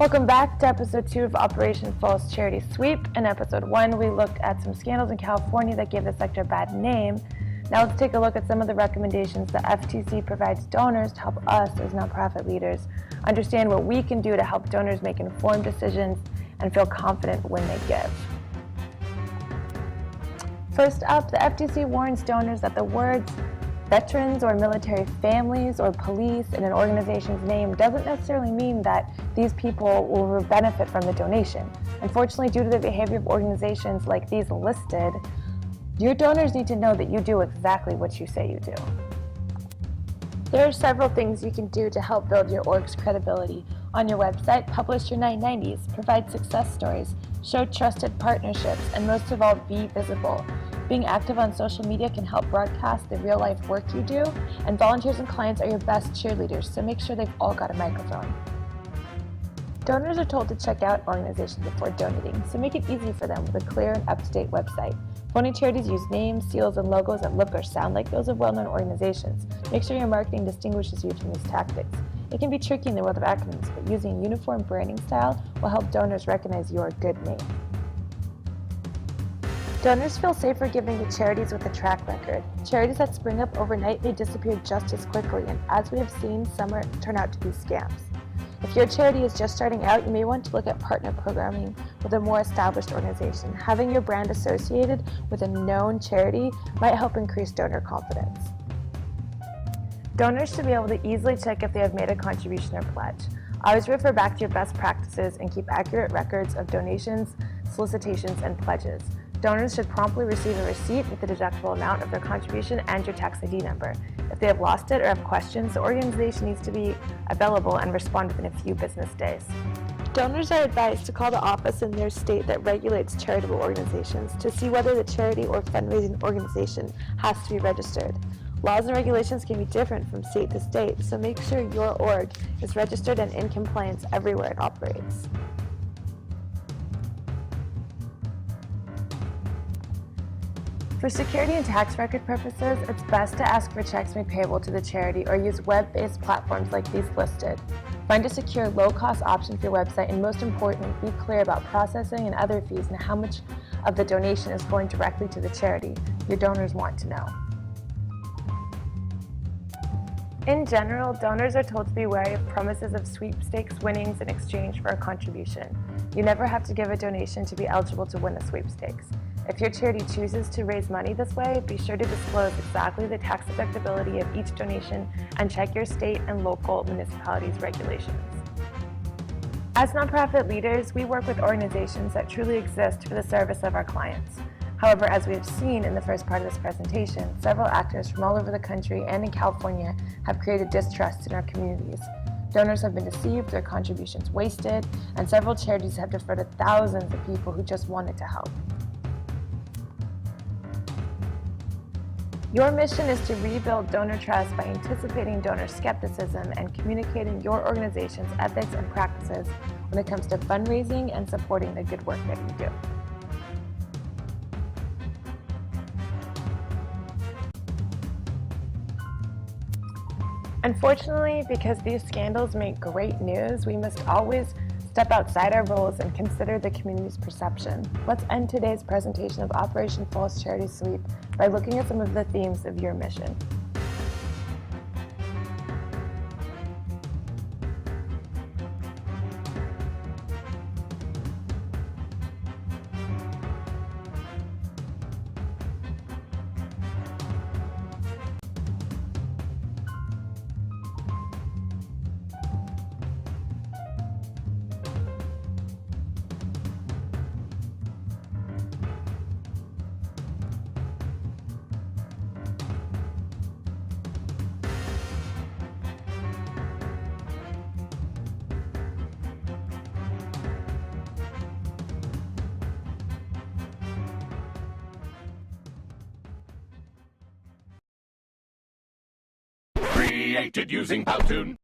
Welcome back to episode 2 of Operation False Charity Sweep. In episode 1, we looked at some scandals in California that gave the sector a bad name. Now let's take a look at some of the recommendations the FTC provides donors to help us as nonprofit leaders understand what we can do to help donors make informed decisions and feel confident when they give. First up, the FTC warns donors that the words veterans or military families or police in an organization's name doesn't necessarily mean that these people will benefit from the donation. Unfortunately, due to the behavior of organizations like these listed, your donors need to know that you do exactly what you say you do. There are several things you can do to help build your org's credibility. On your website, publish your 990s, provide success stories, show trusted partnerships, and most of all, be visible. Being active on social media can help broadcast the real-life work you do, and volunteers and clients are your best cheerleaders, so make sure they've all got a microphone. Donors are told to check out organizations before donating, so make it easy for them with a clear and up-to-date website. Phony charities use names, seals, and logos that look or sound like those of well-known organizations. Make sure your marketing distinguishes you from these tactics. It can be tricky in the world of acronyms, but using a uniform branding style will help donors recognize your good name. Donors feel safer giving to charities with a track record. Charities that spring up overnight may disappear just as quickly, and as we have seen, some turn out to be scams. If your charity is just starting out, you may want to look at partner programming with a more established organization. Having your brand associated with a known charity might help increase donor confidence. Donors should be able to easily check if they have made a contribution or pledge. Always refer back to your best practices and keep accurate records of donations, solicitations, and pledges. Donors should promptly receive a receipt with the deductible amount of their contribution and your tax ID number. If they have lost it or have questions, the organization needs to be available and respond within a few business days. Donors are advised to call the office in their state that regulates charitable organizations to see whether the charity or fundraising organization has to be registered. Laws and regulations can be different from state to state, so make sure your org is registered and in compliance everywhere it operates. For security and tax record purposes, it's best to ask for checks made payable to the charity or use web-based platforms like these listed. Find a secure, low-cost option for your website, and most importantly, be clear about processing and other fees and how much of the donation is going directly to the charity. Your donors want to know. In general, donors are told to be wary of promises of sweepstakes winnings in exchange for a contribution. You never have to give a donation to be eligible to win a sweepstakes. If your charity chooses to raise money this way, be sure to disclose exactly the tax deductibility of each donation and check your state and local municipalities' regulations. As nonprofit leaders, we work with organizations that truly exist for the service of our clients. However, as we have seen in the first part of this presentation, several actors from all over the country and in California have created distrust in our communities. Donors have been deceived, their contributions wasted, and several charities have defrauded thousands of people who just wanted to help. Your mission is to rebuild donor trust by anticipating donor skepticism and communicating your organization's ethics and practices when it comes to fundraising and supporting the good work that you do. Unfortunately, because these scandals make great news, we must always step outside our roles and consider the community's perception. Let's end today's presentation of Operation False Charity Sweep by looking at some of the themes of your mission. Created using Powtoon.